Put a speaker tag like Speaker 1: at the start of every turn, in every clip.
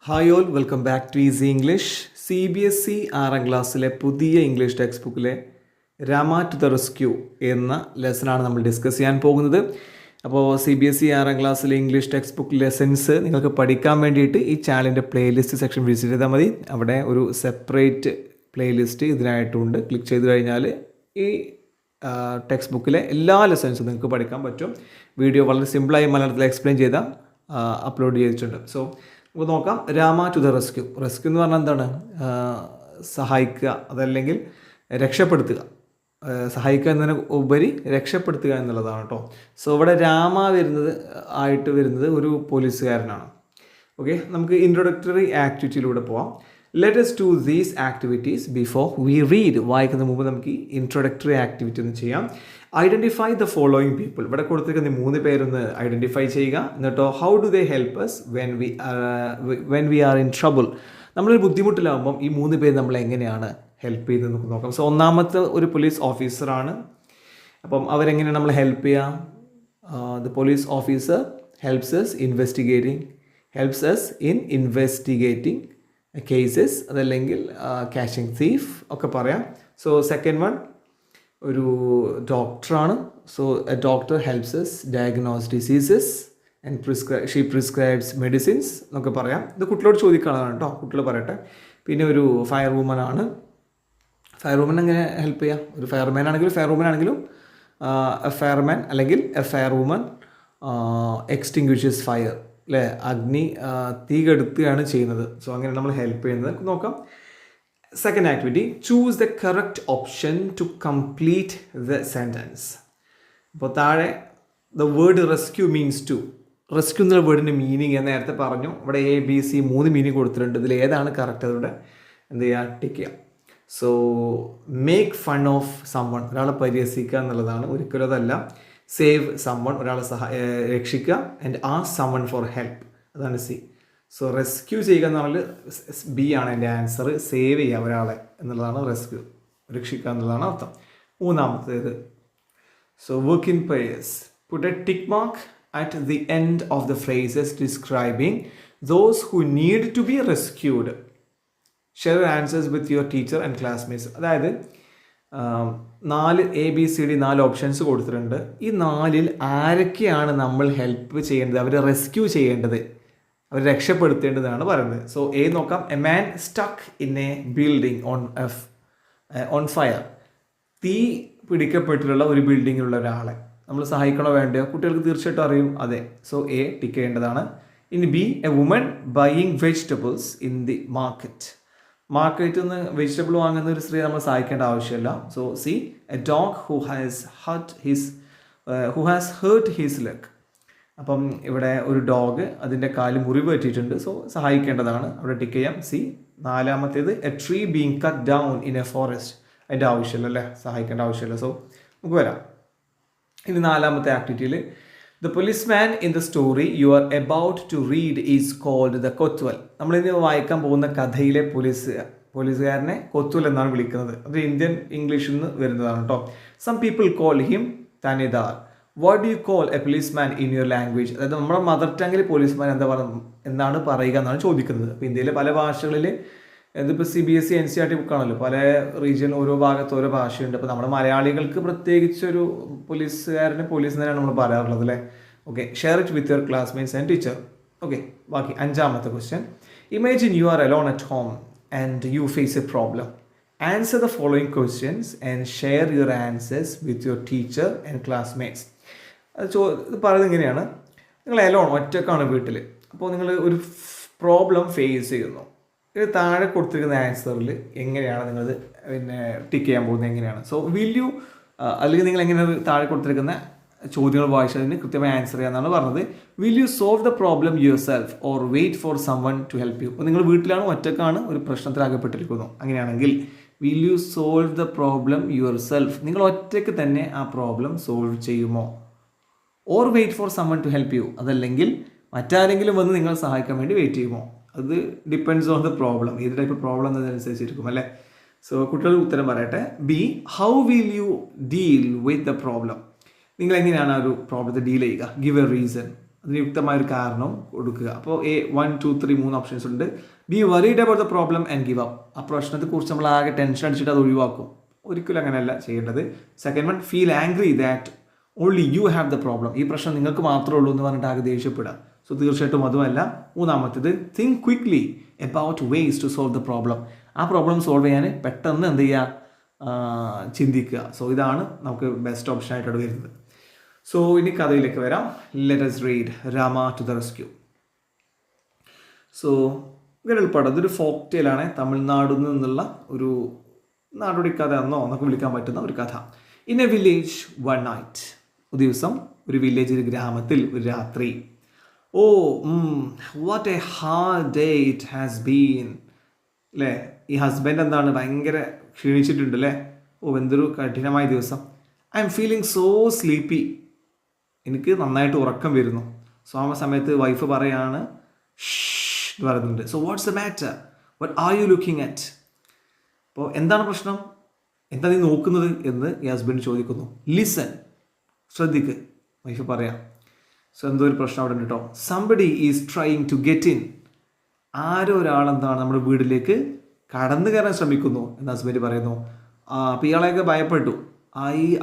Speaker 1: Hi all, welcome back to Easy English. CBSE 6ാം ക്ലാസ്സിലെ പുതിയ ഇംഗ്ലീഷ് ടെക്സ്റ്റ് ബുക്കിലെ രാമ ടു ദ റെസ്ക്യൂ എന്ന ലെസനാണ് നമ്മൾ ഡിസ്കസ് ചെയ്യാൻ പോകുന്നത്. അപ്പോൾ CBSE 6ാം ക്ലാസ്സിലെ ഇംഗ്ലീഷ് ടെക്സ്റ്റ് ബുക്ക് ലെസൺസ് നിങ്ങൾക്ക് പഠിക്കാൻ വേണ്ടിയിട്ട് ഈ ചാനലിൻ്റെ പ്ലേലിസ്റ്റ് സെക്ഷൻ വിസിറ്റ് ചെയ്താൽ മതി. അവിടെ ഒരു സെപ്പറേറ്റ് പ്ലേലിസ്റ്റ് ഇതിനായിട്ടുണ്ട്. ക്ലിക്ക് ചെയ്ത് കഴിഞ്ഞാൽ ഈ ടെക്സ്റ്റ് ബുക്കിലെ എല്ലാ ലെസൺസും നിങ്ങൾക്ക് പഠിക്കാൻ പറ്റും. വീഡിയോ വളരെ സിമ്പിളായി മലയാളത്തിൽ എക്സ്പ്ലെയിൻ ചെയ്താൽ അപ്ലോഡ് ചെയ്തിട്ടുണ്ട്. സോ നമുക്ക് നോക്കാം. Rama to the rescue. Rescue എന്ന് പറഞ്ഞാൽ എന്താണ്? സഹായിക്കുക, അതല്ലെങ്കിൽ രക്ഷപ്പെടുത്തുക. സഹായിക്കുക എന്നതിന് ഉപരി രക്ഷപ്പെടുത്തുക എന്നുള്ളതാണ് കേട്ടോ. സോ ഇവിടെ രാമ വരുന്നത് ഒരു പോലീസുകാരനാണ്. ഓക്കെ, നമുക്ക് ഇൻട്രൊഡക്ടറി ആക്ടിവിറ്റിയിലൂടെ പോവാം. Let us do these activities before we read. വായിക്കുന്ന മുമ്പ് നമുക്ക് ഈ ഇൻട്രൊഡക്ടറി ആക്ടിവിറ്റി ഒന്ന് ചെയ്യാം. Identify the following people. ഇവിടെ കൊടുത്തിരിക്കുന്ന 3 പേരൊന്ന് ഐഡൻറ്റിഫൈ ചെയ്യുക. എന്നിട്ടോ how do they help us when we are in trouble. നമ്മളൊരു ബുദ്ധിമുട്ടിലാകുമ്പം ഈ 3 പേര് നമ്മളെ എങ്ങനെയാണ് ഹെൽപ്പ് ചെയ്തതെന്ന് നമുക്ക് നോക്കാം. സോ ഒന്നാമത്തെ ഒരു പോലീസ് ഓഫീസറാണ്. അപ്പം അവരെങ്ങനെയാണ് നമ്മൾ ഹെൽപ്പ് ചെയ്യുക? The police officer helps us in investigating cases, അതല്ലെങ്കിൽ ക്യാച്ചിങ് തീഫ് ഒക്കെ പറയാം. സോ സെക്കൻഡ് വൺ ഒരു ഡോക്ടറാണ്. So A doctor helps us diagnose diseases and she prescribes medicines എന്നൊക്കെ പറയാം. ഇത് കുട്ടികളോട് ചോദിക്കാനുള്ളതാണ് കേട്ടോ, കുട്ടികൾ പറയട്ടെ. പിന്നെ ഒരു ഫയർ വുമൻ ആണ്. ഫയർ വുമൻ എങ്ങനെ ഹെൽപ്പ് ചെയ്യാം? ഒരു ഫയർമാൻ ആണെങ്കിലും ഫയർ വുമൻ ആണെങ്കിലും എ ഫയർമാൻ അല്ലെങ്കിൽ എ ഫയർ വുമൻ എക്സ്റ്റിങ്ക്വിഷസ് ഫയർ, അല്ലേ? അഗ്നി തീ കെടുത്തുകയാണ് ചെയ്യുന്നത്. സോ അങ്ങനെ നമ്മൾ ഹെൽപ്പ് ചെയ്യുന്നത് നോക്കാം. Second activity, choose the correct option to complete the sentence. അപ്പോൾ താഴെ the word rescue means to. Rescue എന്നുള്ള വേർഡിൻ്റെ മീനിങ് ഞാൻ നേരത്തെ പറഞ്ഞു. ഇവിടെ ABC 3 മീനിങ് കൊടുത്തിട്ടുണ്ട്. ഇതിൽ ഏതാണ് കറക്റ്റ് അതിലൂടെ എന്ത് ചെയ്യുക? ടിക്ക് ചെയ്യാം. So make fun of someone, ഒരാളെ പരിഹസിക്കുക എന്നുള്ളതാണ്. ഒരിക്കലും അതല്ല. സേവ് സമ്മൺ, ഒരാളെ രക്ഷിക്കുക. And ask someone for help, അതാണ് C. സോ റെസ്ക്യൂ ചെയ്യുക എന്ന് പറഞ്ഞാൽ B ആണ് എൻ്റെ ആൻസർ. സേവ് ചെയ്യുക ഒരാളെ എന്നുള്ളതാണ് റെസ്ക്യൂ, രക്ഷിക്കുക എന്നുള്ളതാണ് അർത്ഥം. മൂന്നാമത്തേത്, so work in pairs. Put a tick mark at the end of the phrases describing those who need to be rescued. Share answers with your teacher and classmates. അതായത് 4 ABCD 4 options കൊടുത്തിട്ടുണ്ട്. ഈ 4ൽ ആരൊക്കെയാണ് നമ്മൾ help ചെയ്യേണ്ടത്, അവരെ rescue ചെയ്യേണ്ടത്, അവരെ രക്ഷപ്പെടുത്തേണ്ടതാണ് പറയുന്നത്. സോ A നോക്കാം. A man stuck in A building on fire. തീ പിടിക്കപ്പെട്ടിട്ടുള്ള ഒരു ബിൽഡിങ്ങിലുള്ള ഒരാളെ നമ്മൾ സഹായിക്കണോ വേണ്ടയോ? കുട്ടികൾക്ക് തീർച്ചയായിട്ടും അറിയും. അതെ. സോ A ടിക്ക് ചെയ്യേണ്ടതാണ്. ഇനി B, a woman buying vegetables in the market. മാർക്കറ്റിൽ നിന്ന് വെജിറ്റബിൾ വാങ്ങുന്ന ഒരു സ്ത്രീ നമ്മൾ സഹായിക്കേണ്ട ആവശ്യമില്ല. So C, a dog who has hurt his leg. അപ്പം ഇവിടെ ഒരു ഡോഗ്, അതിൻ്റെ കാല് മുറിവ് പറ്റിയിട്ടുണ്ട്. സോ സഹായിക്കേണ്ടതാണ്, അവിടെ ടിക്ക് ചെയ്യാം. C. നാലാമത്തേത്, A tree being cut down in A forest. അതിൻ്റെ ആവശ്യമില്ല, അല്ലേ? സഹായിക്കേണ്ട ആവശ്യമില്ല. സോ നമുക്ക് വരാം. ഇനി നാലാമത്തെ ആക്ടിവിറ്റിയിൽ, the policeman in the story you are about to read is called the kotwal. നമ്മളിന്ന് വായിക്കാൻ പോകുന്ന കഥയിലെ പോലീസുകാരനെ കൊത്വൽ എന്നാണ് വിളിക്കുന്നത്. അത് ഇന്ത്യൻ ഇംഗ്ലീഷിൽ നിന്ന് വരുന്നതാണ് കേട്ടോ. Some people call him thanedar. What do you call a policeman in your language? അതായത് നമ്മുടെ മദർ ടങ്ങിൽ പോലീസ്മാൻ എന്താണ് പറയുക എന്നാണ് ചോദിക്കുന്നത്. അപ്പോൾ ഇന്ത്യയിലെ പല ഭാഷകളിൽ, ഇതിപ്പോൾ CBSE NCERT ബുക്കാണല്ലോ, പല റീജിയൻ ഓരോ ഭാഗത്ത് ഓരോ ഭാഷയുണ്ട്. അപ്പോൾ നമ്മുടെ മലയാളികൾക്ക് പ്രത്യേകിച്ചൊരു പോലീസുകാരനെ പോലീസ് തന്നെയാണ് നമ്മൾ പറയാറുള്ളത്, അല്ലേ? Okay, share it with your classmates and teacher. Okay, ബാക്കി 5ാമത്തെ question, imagine you are alone at home and you face a problem. Answer the following questions and share your answers with your teacher and classmates. അത് പറയുന്നത് ഇങ്ങനെയാണ്. നിങ്ങൾ alone, ഒറ്റക്കാണ് വീട്ടിൽ. അപ്പോൾ നിങ്ങൾ ഒരു പ്രോബ്ലം ഫേസ് ചെയ്യുന്നു. ഇത് താഴെ കൊടുത്തിരിക്കുന്ന ആൻസറിൽ എങ്ങനെയാണ് നിങ്ങളത് ടിക്ക് ചെയ്യാൻ പോകുന്നത് എങ്ങനെയാണ്? സോ വിൽ യു, അല്ലെങ്കിൽ നിങ്ങൾ എങ്ങനെയാണ് താഴെ കൊടുത്തിരിക്കുന്ന ചോദ്യങ്ങൾ വായിച്ചതിന് കൃത്യമായി ആൻസർ ചെയ്യാമെന്നാണ് പറഞ്ഞത്. Will you solve the problem yourself or wait for someone to help you? അപ്പോൾ നിങ്ങൾ വീട്ടിലാണ്, ഒറ്റക്കാണ്, ഒരു പ്രശ്നത്തിലാകപ്പെട്ടിരിക്കുന്നു. അങ്ങനെയാണെങ്കിൽ will you solve the problem yourself? നിങ്ങൾ ഒറ്റയ്ക്ക് തന്നെ ആ പ്രോബ്ലം സോൾവ് ചെയ്യുമോ? Or wait for someone to help you? അതല്ലെങ്കിൽ മറ്റാരെങ്കിലും വന്ന് നിങ്ങൾ സഹായിക്കാൻ വേണ്ടി വെയിറ്റ് ചെയ്യുമോ? അത് ഡിപ്പെൻഡ്സ് ഓൺ ദ പ്രോബ്ലം. ഏത് ടൈപ്പ് പ്രോബ്ലം എന്നതനുസരിച്ചിരിക്കും, അല്ലേ? സോ കുട്ടികൾ ഉത്തരം പറയട്ടെ. B, how will you deal with the problem? നിങ്ങൾ എങ്ങനെയാണ് ആ ഒരു പ്രോബ്ലത്തെ ഡീൽ ചെയ്യുക? Give A reason. അതിന് യുക്തമായൊരു കാരണം കൊടുക്കുക. അപ്പോൾ 1, 2, 3 3 ഓപ്ഷൻസ് ഉണ്ട്. B worried about the problem and give up. ആ പ്രശ്നത്തെക്കുറിച്ച് നമ്മൾ ആകെ ടെൻഷൻ അടിച്ചിട്ട് അത് ഒഴിവാക്കും. ഒരിക്കലും അങ്ങനെയല്ല ചെയ്യേണ്ടത്. Second one, feel angry that only you have the problem. ഈ പ്രശ്നം നിങ്ങൾക്ക് മാത്രമേ ഉള്ളൂ എന്ന് പറഞ്ഞിട്ട് ആകെ ദേഷ്യപ്പെടുക. സോ തീർച്ചയായിട്ടും അതുമല്ല. മൂന്നാമത്തേത്, think quickly about ways to solve the problem. ആ പ്രോബ്ലം സോൾവ് ചെയ്യാൻ പെട്ടെന്ന് എന്ത് ചെയ്യുക, ചിന്തിക്കുക. സോ ഇതാണ് നമുക്ക് ബെസ്റ്റ് ഓപ്ഷൻ ആയിട്ടാണ് വരുന്നത്. സോ ഇനി കഥയിലേക്ക് വരാം. Let us read Rama to the rescue. So ഇങ്ങനെ എളുപ്പമാണ്. അതൊരു ഫോക്ക് ടെയിലാണ്. തമിഴ്നാടിൽ നിന്നുള്ള ഒരു നാടോടി കഥ എന്നോ എന്നൊക്കെ വിളിക്കാൻ പറ്റുന്ന ഒരു കഥ. In a village one night. ഒരു ദിവസം ഒരു വില്ലേജ്, ഒരു ഗ്രാമത്തിൽ ഒരു രാത്രി. Oh what a hard day it has been. അല്ലേ, ഈ ഹസ്ബൻഡ് എന്താണ് ഭയങ്കര ക്ഷീണിച്ചിട്ടുണ്ട് അല്ലേ. ഓ എന്തൊരു കഠിനമായ ദിവസം. I M feeling so sleepy. എനിക്ക് നന്നായിട്ട് ഉറക്കം വരുന്നു. സോ ആ സമയത്ത് വൈഫ് പറയാണ് ഷ് പറയുന്നുണ്ട്. So what's the matter, what are you looking at. അപ്പോൾ എന്താണ് പ്രശ്നം, എന്താ നീ നോക്കുന്നത് എന്ന് ഈ ഹസ്ബൻഡ് ചോദിക്കുന്നു. ലിസൺ, ശ്രദ്ധിക്ക്, വൈഫ് പറയാം. സോ എന്തോ ഒരു പ്രശ്നം അവിടെ ഉണ്ട് കേട്ടോ. Somebody is trying to get in. ആരോ ഒരാളെന്താണ് നമ്മുടെ വീട്ടിലേക്ക് കടന്നു കയറാൻ ശ്രമിക്കുന്നു എന്ന് ഹസ്ബൻഡ് പറയുന്നു. അപ്പോൾ ഇയാളെയൊക്കെ ഭയപ്പെട്ടു.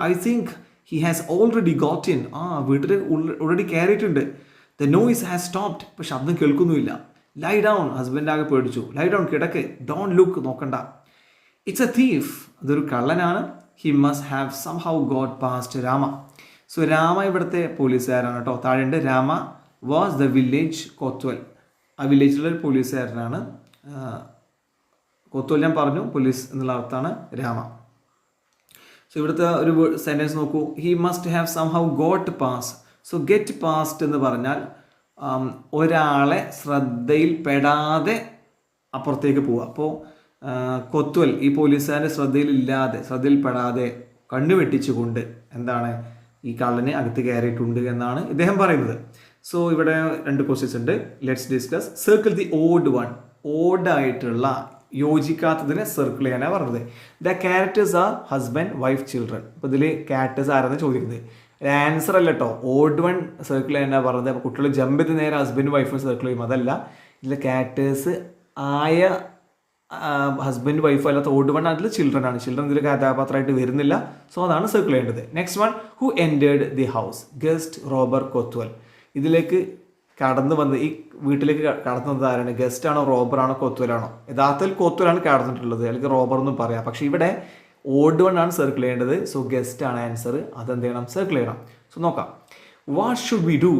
Speaker 1: I think he has already got in. വീട്ടിൽ ഓൾറെഡി കയറിയിട്ടുണ്ട്. The noise has stopped. ഇപ്പോൾ ശബ്ദം കേൾക്കുന്നുമില്ല. Lie down. ഹസ്ബൻഡ് ആകെ പേടിച്ചു. ലൈ ഡൗൺ, കിടക്ക്. ഡോണ്ട് ലുക്ക്, നോക്കണ്ട. It's a thief. അതൊരു കള്ളനാണ്. He must have somehow got past Rama. So Rama ഇവിടുത്തെ പോലീസുകാരാണ് കേട്ടോ. താഴെയുണ്ട് Rama was the village kotwal. ആ വില്ലേജിലുള്ള ഒരു പോലീസുകാരനാണ്. കൊത്വൽ ഞാൻ പറഞ്ഞു, പോലീസ് എന്നുള്ള അർത്ഥമാണ് രാമ. സോ ഇവിടുത്തെ ഒരു സെൻറ്റൻസ് നോക്കൂ. He must have somehow got past. So get past എന്ന് പറഞ്ഞാൽ ഒരാളെ ശ്രദ്ധയിൽ പെടാതെ അപ്പുറത്തേക്ക് പോവുക. അപ്പോൾ കൊത്വൽ ഈ പോലീസുകാരൻ്റെ ശ്രദ്ധയിൽപ്പെടാതെ കണ്ണു വെട്ടിച്ചുകൊണ്ട് എന്താണ് ഈ കള്ളനെ അകത്ത് കയറിയിട്ടുണ്ട് എന്നാണ് ഇദ്ദേഹം പറയുന്നത്. സോ ഇവിടെ 2 ക്വസ്റ്റ്യൻസ് ഉണ്ട്. Let's discuss. Circle the odd one. ഓഡായിട്ടുള്ള യോജിക്കാത്തതിനെ സർക്കിൾ ചെയ്യാനാണ് പറഞ്ഞത്. The characters are husband, wife, children. അപ്പോൾ ഇതിൽ ക്യാരക്ടേഴ്സ് ആരാന്ന് ചോദിക്കുന്നത്. ആൻസർ അല്ല കേട്ടോ. ഓഡ് വൺ സർക്കിൾ ചെയ്യാനാണ് പറഞ്ഞത്. അപ്പോൾ കുട്ടികൾ ജമ്പ് ചെയ്ത് നേരെ ഹസ്ബൻഡ് വൈഫിന് സർക്കിൾ ചെയ്യും. അതല്ല, ഇതിലെ ക്യാരക്ടേഴ്സ് ആയ ഹസ്ബൻഡ് വൈഫ് അല്ലാത്ത ഓഡ് വൺ അതിൽ ചിൽഡ്രൻ ആണ്. ചിൽഡ്രൻ ഇതിൽ കഥാപാത്രമായിട്ട് വരുന്നില്ല. സോ അതാണ് സർക്കിൾ ചെയ്യേണ്ടത്. Next one, who entered the house. Guest robber kotwal. ഇതിലേക്ക് കടന്നു വന്ന് ഈ വീട്ടിലേക്ക് കടന്നത് ആരാണ്? ഗസ്റ്റ് ആണോ, റോബറാണോ, കൊത്വലാണോ? യഥാർത്ഥത്തിൽ കൊത്വലാണ് കടന്നിട്ടുള്ളത്, അല്ലെങ്കിൽ റോബർ എന്നും പറയാം. പക്ഷേ ഇവിടെ ഓഡ് വൺ ആണ് സർക്കിൾ ചെയ്യേണ്ടത്. സോ ഗസ്റ്റ് ആണ് ആൻസർ. അതെന്ത് ചെയ്യണം? സർക്കിൾ ചെയ്യണം. സോ നോക്കാം. What should we do.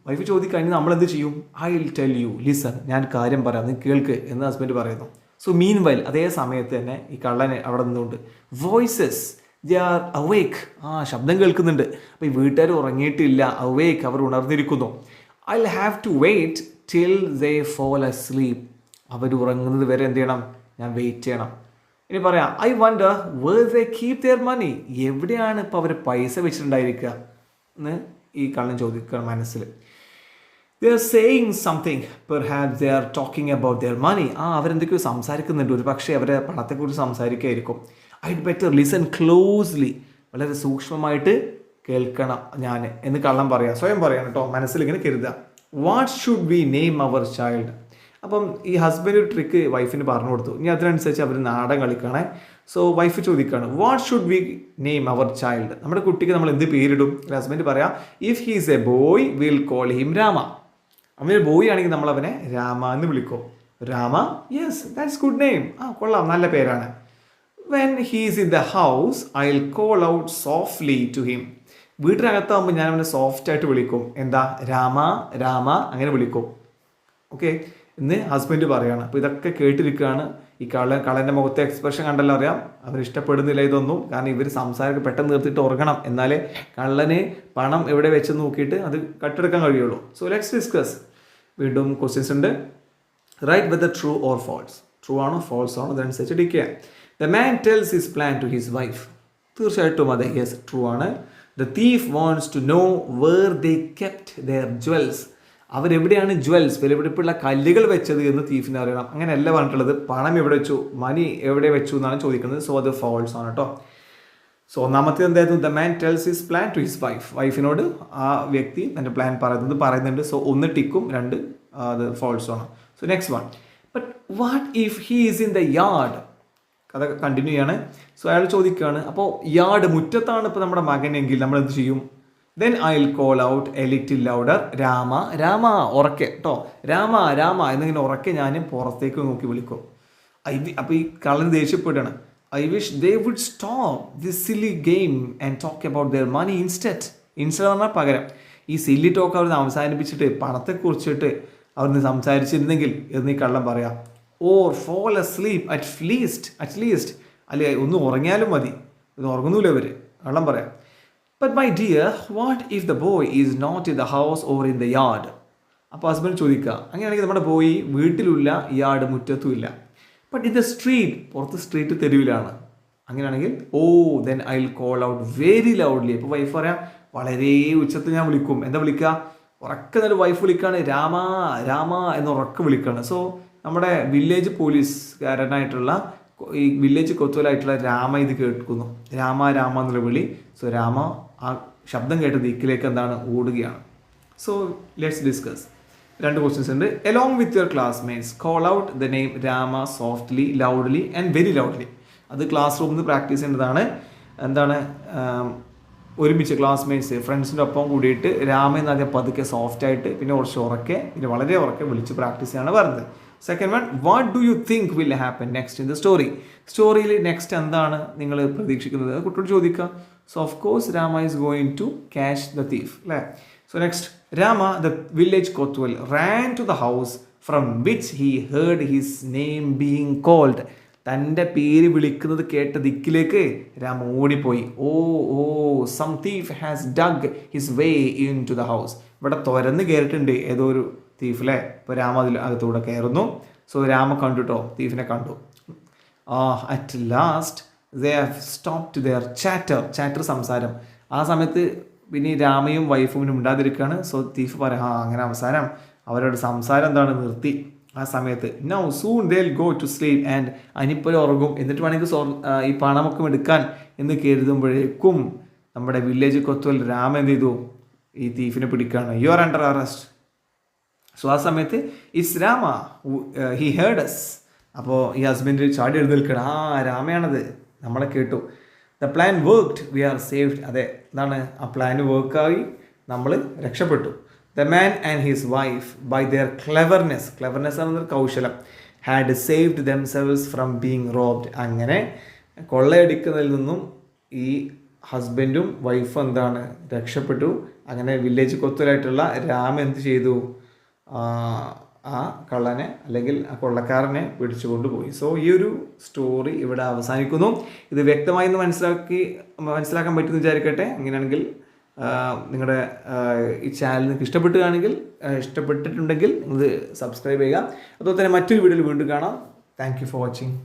Speaker 1: Wife ചോദിക്കഴിഞ്ഞാൽ നമ്മൾ എന്ത് ചെയ്യും? I will tell you, listen. ഞാൻ കാര്യം പറയാം, നീ കേൾക്ക് എന്ന് ഹസ്ബൻഡ് പറയുന്നു. സോ മീൻ വൈൽ അതേ സമയത്ത് തന്നെ ഈ കള്ളൻ അവിടെ നിന്നുകൊണ്ട് വോയിസസ് ദേ ആർ അവേക്ക്. ശബ്ദം കേൾക്കുന്നുണ്ട്. അപ്പോൾ ഈ വീട്ടുകാർ ഉറങ്ങിയിട്ടില്ല, അവേക്ക്, അവർ ഉണർന്നിരിക്കുന്നു. I will have to wait till they fall asleep. അവർ ഉറങ്ങുന്നത് വരെ എന്ത് ചെയ്യണം? ഞാൻ വെയിറ്റ് ചെയ്യണം. ഇനി പറയാം, I wonder where they keep their money. എവിടെയാണ് ഇപ്പോൾ അവർ പൈസ വെച്ചിട്ടുണ്ടായിരിക്കുക എന്ന് ഈ കള്ളൻ ചോദിക്കുകയാണ് മനസ്സിൽ. They are saying something, perhaps they are talking about their money. അവരെന്തൊക്കെയോ സംസാരിക്കുന്നുണ്ട്. ഒരു പക്ഷേ അവരെ പണത്തെക്കുറിച്ച് സംസാരിക്കുകയായിരിക്കും. I'd better listen closely. വളരെ സൂക്ഷ്മമായിട്ട് കേൾക്കണം ഞാൻ എന്ന് കള്ളം പറയാം, സ്വയം പറയാം കേട്ടോ. മനസ്സിലിങ്ങനെ കരുതുക. What should we name our child. അപ്പം ഈ ഹസ്ബൻഡ് ഒരു ട്രിക്ക് വൈഫിന് പറഞ്ഞു കൊടുത്തു. ഇനി അതിനനുസരിച്ച് അവർ നാടകം കളിക്കുകയാണ്. സോ വൈഫ് ചോദിക്കുകയാണ്, what should we name our child. നമ്മുടെ കുട്ടിക്ക് നമ്മൾ എന്ത് പേരിടും? ഹസ്ബൻഡ് പറയാം, if he's a boy will call him Rama. അവനൊരു ബോയ് ആണെങ്കിൽ നമ്മൾ അവനെ രാമ എന്ന് വിളിക്കും. Rama, yes that's good name. കൊള്ളാം, നല്ല പേരാണ്. When he's in the house I will call out softly to him. വീട്ടിനകത്താകുമ്പോൾ ഞാൻ അവനെ സോഫ്റ്റായിട്ട് വിളിക്കും. എന്താ? രാമ, രാമ അങ്ങനെ വിളിക്കും. ഓക്കെ എന്ന് ഹസ്ബൻഡ് പറയുകയാണ്. അപ്പോൾ ഇതൊക്കെ കേട്ടിരിക്കുകയാണ്. ഈ കള്ളൻ്റെ മുഖത്തെ എക്സ്പ്രഷൻ കണ്ടല്ലോ അറിയാം, അവർ ഇഷ്ടപ്പെടുന്നില്ല ഇതൊന്നും. കാരണം ഇവർ സംസാരമൊക്കെ പെട്ടെന്ന് നിർത്തിയിട്ട് ഉറങ്ങണം, എന്നാലേ കള്ളന് പണം എവിടെ വെച്ച് നോക്കിയിട്ട് അത് കട്ടെടുക്കാൻ കഴിയുള്ളൂ. So let's discuss. വീണ്ടും ക്വസ്റ്റ്യൻസ് ഉണ്ട്. Write whether true or false. True ആണോ ഫോൾസ് ആണോ അതനുസരിച്ച് ഡിക്കുക. The man tells his plan to his wife. തീർച്ചയായിട്ടും അതെ, യെസ് ട്രൂ ആണ്. The thief wants to know where they kept their jewels. അവരെവിടെയാണ് ജ്വൽസ്, വിലപിടിപ്പുള്ള കല്ലുകൾ വെച്ചത് എന്ന് തീഫിനെ അറിയണം. അങ്ങനെയല്ല പറഞ്ഞിട്ടുള്ളത്. പണം എവിടെ വെച്ചു, മണി എവിടെ വെച്ചു എന്നാണ് ചോദിക്കുന്നത്. സോ അത് ഫോൾസ് ആണ് കേട്ടോ. സോ ഒന്നാമത്തെ എന്തായിരുന്നു, the man tells his plan to his വൈഫിനോട് ആ വ്യക്തി തൻ്റെ പ്ലാൻ പറയുന്നുണ്ട്. സോ ഒന്ന് ടിക്കും, രണ്ട് അത് ഫോൾസും ആണ്. So next one, but what if he is in the yard? കഥ കണ്ടിന്യൂ ചെയ്യാണ്. സോ അയാൾ ചോദിക്കുകയാണ്, അപ്പോൾ യാർഡ് മുറ്റത്താണ് ഇപ്പോൾ നമ്മുടെ മകനെങ്കിൽ നമ്മൾ എന്ത് ചെയ്യും? Then I will call out A little louder, Rama Rama, ഉറക്കെ കേട്ടോ, രാമ രാമ എന്നിങ്ങനെ ഉറക്കെ ഞാൻ പുറത്തേക്ക് നോക്കി വിളിക്കും. അപ്പോൾ ഈ കള്ളൻ ദേഷ്യപ്പെടുകയാണ്. I wish they would stop this silly game and talk about their money instead പറഞ്ഞാൽ പകരം ഈ സില്ലി ടോക്ക് അവർ അവസാനിപ്പിച്ചിട്ട് പണത്തെക്കുറിച്ചിട്ട് അവിടുന്ന് സംസാരിച്ചിരുന്നെങ്കിൽ എന്ന് ഈ കള്ളം പറയാം. Or fall asleep at least അല്ലെ ഒന്ന് ഉറങ്ങിയാലും മതി. ഇത് ഉറങ്ങുന്നില്ല ഇവർ, കള്ളം പറയാം. But my dear, what if the boy is not in the house or in the yard? അപ്പോൾ ഹസ്ബൻഡ് ചോദിക്കുക, അങ്ങനെയാണെങ്കിൽ നമ്മുടെ ബോയ് വീട്ടിലില്ല, യാർഡ് മുറ്റത്തും ഇല്ല. ബട്ട് ഇൻ ദ സ്ട്രീറ്റ്, പുറത്ത് സ്ട്രീറ്റ് തെരുവിലാണ്. അങ്ങനെയാണെങ്കിൽ then I will call out very loudly. അപ്പോൾ വൈഫ് പറയാം, വളരെ ഉച്ചത്തിൽ ഞാൻ വിളിക്കും. എന്താ വിളിക്കുക? ഉറക്കെ നല്ല വൈഫ് വിളിക്കുകയാണ്, രാമ രാമ എന്ന് ഉറക്കെ വിളിക്കുകയാണ്. സോ നമ്മുടെ വില്ലേജ് പോലീസുകാരനായിട്ടുള്ള ഈ വില്ലേജ് കൊത്തുവലായിട്ടുള്ള രാമ ഇത് കേൾക്കുന്നു, രാമ രാമ എന്നുള്ള വിളി. സോ രാമ ആ ശബ്ദം കേട്ട ദിക്കിലേക്ക് എന്താണ് ഓടുകയാണ്. So let's discuss. 2 ക്വസ്റ്റ്യൻസ് ഉണ്ട്. Along with your classmates call out the name Rama softly, loudly and very loudly. അത് ക്ലാസ് റൂമിൽ നിന്ന് പ്രാക്ടീസ് ചെയ്യേണ്ടതാണ്. എന്താണ് ഒരുമിച്ച് ക്ലാസ്മേറ്റ്സ് ഫ്രണ്ട്സിൻ്റെ ഒപ്പം കൂടിയിട്ട് രാമ എന്നാദ്യം പതുക്കെ സോഫ്റ്റായിട്ട്, പിന്നെ കുറച്ച് ഉറക്കെ, പിന്നെ വളരെ ഉറക്കെ വിളിച്ച് പ്രാക്ടീസ് ചെയ്യാണ് പറഞ്ഞത്. Second one, what do you think will happen next in the story? സ്റ്റോറിയിൽ നെക്സ്റ്റ് എന്താണ് നിങ്ങൾ പ്രതീക്ഷിക്കുന്നത്? കുട്ടിയോട് ചോദിക്കുക. So of course Rama is going to catch the thief അല്ലേ. So next, Rama the village kotwal ran to the house from which he heard his name being called. തൻ്റെ പേര് വിളിക്കുന്നത് കേട്ട ദിക്കിലേക്ക് രാമ ഓടിപ്പോയി. Some thief has dug his way into the house. ഇവിടെ തുരന്ന് കയറിയിട്ടുണ്ട് ഏതോ ഒരു തീഫ് അല്ലേ. ഇപ്പോൾ രാമ അതിൽ അകത്തൂടെ കയറുന്നു. സോ രാമ കണ്ടു കേട്ടോ, തീഫിനെ കണ്ടു. At last they have stopped their chatter സംസാരം. ആ സമയത്ത് പിന്നെ രാമയും വൈഫും മിണ്ടാതിരിക്കുകയാണ്. സോ തീഫ് പറയാം, അങ്ങനെ അവസാനം അവരുടെ സംസാരം എന്താണ് നിർത്തി ആ സമയത്ത്. Now soon they will go to sleep and അനിപ്പോൾ ഉറങ്ങും. എന്നിട്ട് വേണമെങ്കിൽ ഈ പണമൊക്കെ എടുക്കാൻ എന്ന് കരുതുമ്പോഴേക്കും നമ്മുടെ വില്ലേജ് കൊത്തുവൽ രാമ എന്ത് ചെയ്തു? ഈ തീഫിനെ പിടിക്കുകയാണ്. You are under arrest. So ആ സമയത്ത് it's Rama, he heard us. അപ്പോൾ ഈ ഹസ്ബൻഡ് ചാടി എഴുന്നേൽക്കണം, രാമയാണത്, നമ്മളെ കേട്ടു. The plan worked, we are saved. അതെ, എന്താണ് ആ പ്ലാൻ വർക്കായി, നമ്മൾ രക്ഷപ്പെട്ടു. The man and his wife by their cleverness എന്നൊരു കൗശലം had saved themselves from being robbed. അങ്ങനെ കൊള്ളയടിക്കുന്നതിൽ നിന്നും ഈ ഹസ്ബൻഡും വൈഫും എന്താണ് രക്ഷപ്പെട്ടു. അങ്ങനെ വില്ലേജ് കൊത്തുവലായിട്ടുള്ള രാമ എന്ത് ചെയ്തു? ആ കള്ളനെ അല്ലെങ്കിൽ ആ കൊള്ളക്കാരനെ പിടിച്ചു കൊണ്ടുപോയി. സോ ഈ ഒരു സ്റ്റോറി ഇവിടെ അവസാനിക്കുന്നു. ഇത് വ്യക്തമായി മനസ്സിലാക്കാൻ പറ്റുമെന്ന് വിചാരിക്കട്ടെ. അങ്ങനെയാണെങ്കിൽ നിങ്ങളുടെ ഈ ചാനൽ നിങ്ങൾക്ക് ഇഷ്ടപ്പെട്ടിട്ടുണ്ടെങ്കിൽ ഇത് സബ്സ്ക്രൈബ് ചെയ്യുക. അതുപോലെ തന്നെ മറ്റൊരു വീഡിയോയിൽ വീണ്ടും കാണാം. Thank you for watching.